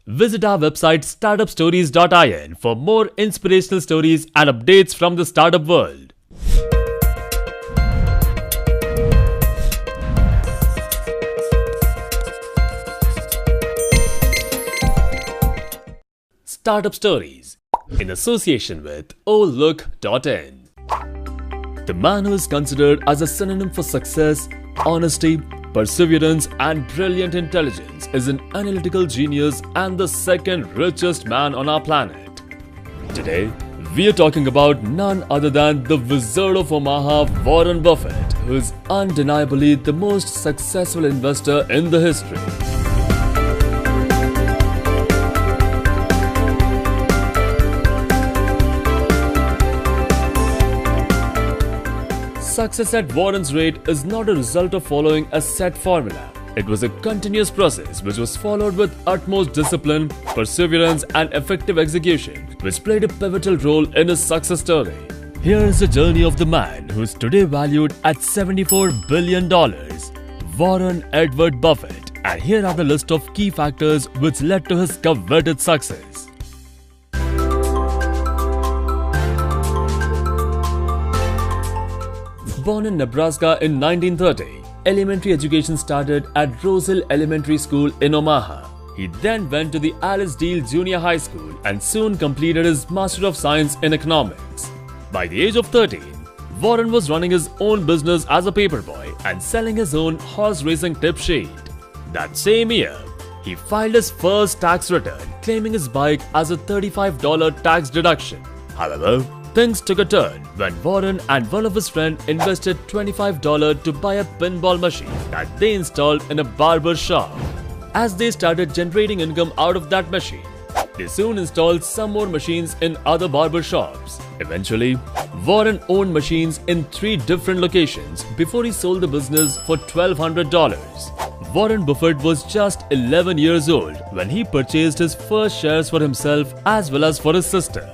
Visit our website startupstories.in for more inspirational stories and updates from the startup world. Startup Stories in association with Look.in. The man who is considered as a synonym for success, honesty, perseverance and brilliant intelligence is an analytical genius and the second richest man on our planet. Today, we are talking about none other than the Wizard of Omaha, Warren Buffett, who is undeniably the most successful investor in the history. Success at Warren's rate is not a result of following a set formula. It was a continuous process which was followed with utmost discipline, perseverance and effective execution, which played a pivotal role in his success story. Here is the journey of the man who is today valued at $74 billion, Warren Edward Buffett, and here are the list of key factors which led to his coveted success. Born in Nebraska in 1930, elementary education started at Rose Hill Elementary School in Omaha. He then went to the Alice Deal Junior High School and soon completed his Master of Science in Economics. By the age of 13, Warren was running his own business as a paperboy and selling his own horse racing tip sheet. That same year, he filed his first tax return, claiming his bike as a $35 tax deduction. However, things took a turn when Warren and one of his friends invested $25 to buy a pinball machine that they installed in a barber shop. As they started generating income out of that machine, they soon installed some more machines in other barber shops. Eventually, Warren owned machines in 3 different locations before he sold the business for $1,200. Warren Buffett was just 11 years old when he purchased his first shares for himself as well as for his sister.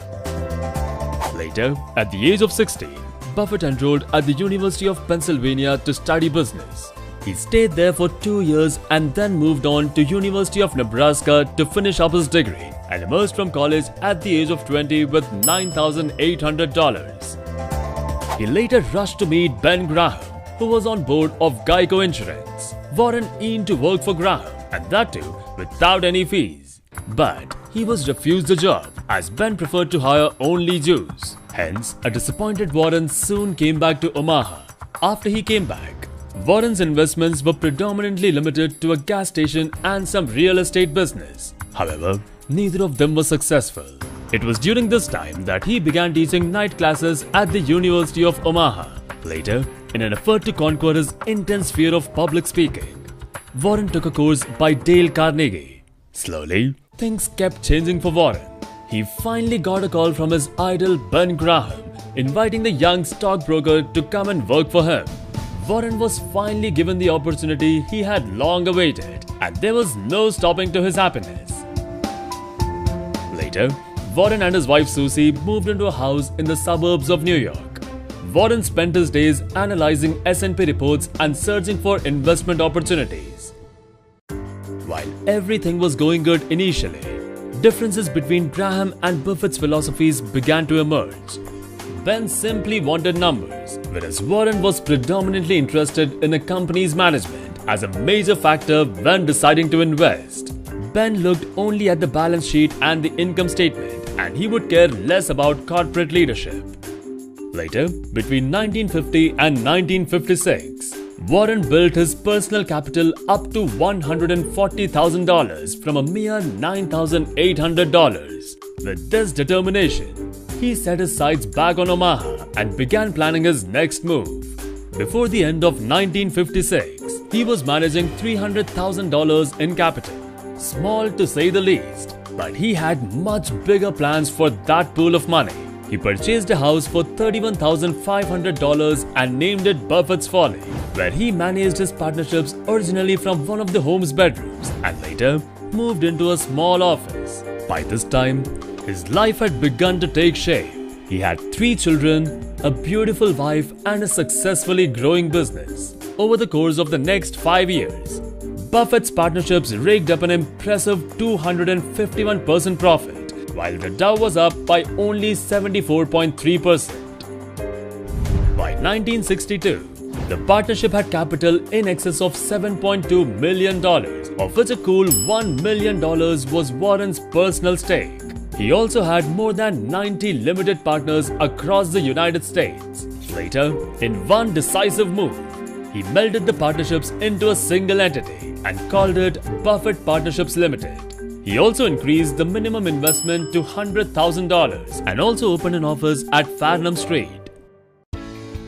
Later, at the age of 16, Buffett enrolled at the University of Pennsylvania to study business. He stayed there for 2 years and then moved on to University of Nebraska to finish up his degree and emerged from college at the age of 20 with $9,800. He later rushed to meet Ben Graham, who was on board of Geico Insurance. Warren aimed to work for Graham, and that too without any fees. But he was refused the job as Ben preferred to hire only Jews. Hence, a disappointed Warren soon came back to Omaha. After he came back, Warren's investments were predominantly limited to a gas station and some real estate business. However, neither of them was successful. It was during this time that he began teaching night classes at the University of Omaha. Later, in an effort to conquer his intense fear of public speaking, Warren took a course by Dale Carnegie. Slowly, things kept changing for Warren. He finally got a call from his idol Ben Graham, inviting the young stockbroker to come and work for him. Warren was finally given the opportunity he had long awaited, and there was no stopping to his happiness. Later, Warren and his wife Susie moved into a house in the suburbs of New York. Warren spent his days analyzing S&P reports and searching for investment opportunities. While everything was going good initially, differences between Graham and Buffett's philosophies began to emerge. Ben simply wanted numbers, whereas Warren was predominantly interested in a company's management as a major factor when deciding to invest. Ben looked only at the balance sheet and the income statement, and he would care less about corporate leadership. Later, between 1950 and 1956, Warren built his personal capital up to $140,000 from a mere $9,800. With this determination, he set his sights back on Omaha and began planning his next move. Before the end of 1956, he was managing $300,000 in capital. Small to say the least, but he had much bigger plans for that pool of money. He purchased a house for $31,500 and named it Buffett's Folly, where he managed his partnerships originally from one of the home's bedrooms and later moved into a small office. By this time, his life had begun to take shape. He had 3 children, a beautiful wife and a successfully growing business. Over the course of the next 5 years, Buffett's partnerships raked up an impressive 251% profit, while the Dow was up by only 74.3%. By 1962, the partnership had capital in excess of $7.2 million, of which a cool $1 million was Warren's personal stake. He also had more than 90 limited partners across the United States. Later, in one decisive move, he melded the partnerships into a single entity and called it Buffett Partnerships Limited. He also increased the minimum investment to $100,000 and also opened an office at Farnham Street.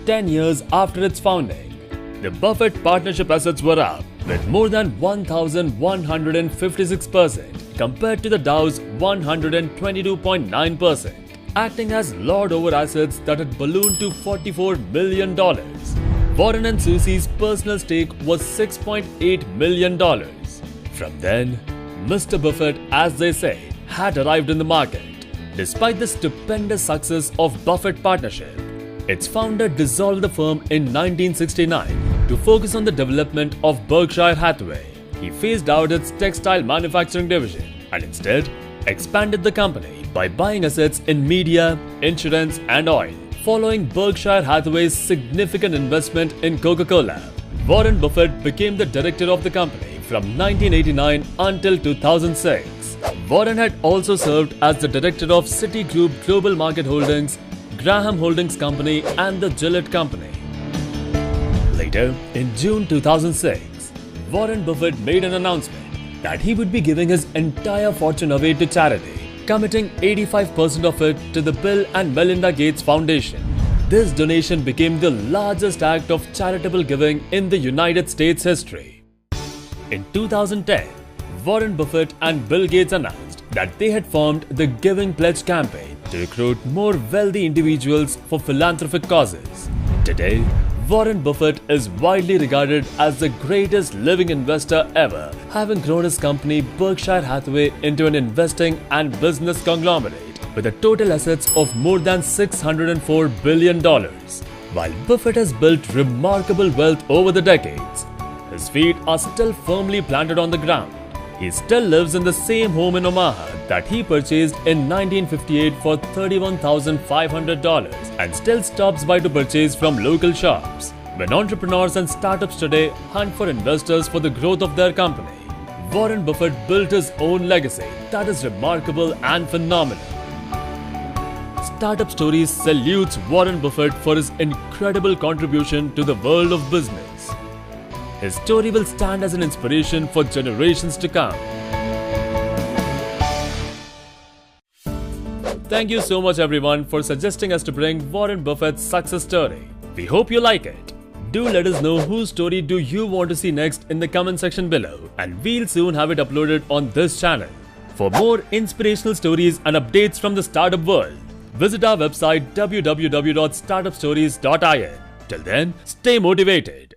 10 years after its founding, the Buffett partnership assets were up with more than 1,156% compared to the Dow's 122.9%, acting as lord over assets that had ballooned to $44 million. Warren and Susie's personal stake was $6.8 million. From then, Mr. Buffett, as they say, had arrived in the market. Despite the stupendous success of Buffett Partnership, its founder dissolved the firm in 1969 to focus on the development of Berkshire Hathaway. He phased out its textile manufacturing division and instead expanded the company by buying assets in media, insurance and oil. Following Berkshire Hathaway's significant investment in Coca-Cola, Warren Buffett became the director of the company from 1989 until 2006. Warren had also served as the director of Citigroup Global Market Holdings, Graham Holdings Company and the Gillette Company. Later, in June 2006, Warren Buffett made an announcement that he would be giving his entire fortune away to charity, committing 85% of it to the Bill and Melinda Gates Foundation. This donation became the largest act of charitable giving in the United States history. In 2010, Warren Buffett and Bill Gates announced that they had formed the Giving Pledge campaign to recruit more wealthy individuals for philanthropic causes. Today, Warren Buffett is widely regarded as the greatest living investor ever, having grown his company Berkshire Hathaway into an investing and business conglomerate with a total assets of more than $604 billion. While Buffett has built remarkable wealth over the decades, his feet are still firmly planted on the ground. He still lives in the same home in Omaha that he purchased in 1958 for $31,500 and still stops by to purchase from local shops. When entrepreneurs and startups today hunt for investors for the growth of their company, Warren Buffett built his own legacy that is remarkable and phenomenal. Startup Stories salutes Warren Buffett for his incredible contribution to the world of business. His story will stand as an inspiration for generations to come. Thank you so much everyone for suggesting us to bring Warren Buffett's success story. We hope you like it. Do let us know whose story do you want to see next in the comment section below, and we'll soon have it uploaded on this channel. For more inspirational stories and updates from the startup world, visit our website www.startupstories.in. Till then, stay motivated.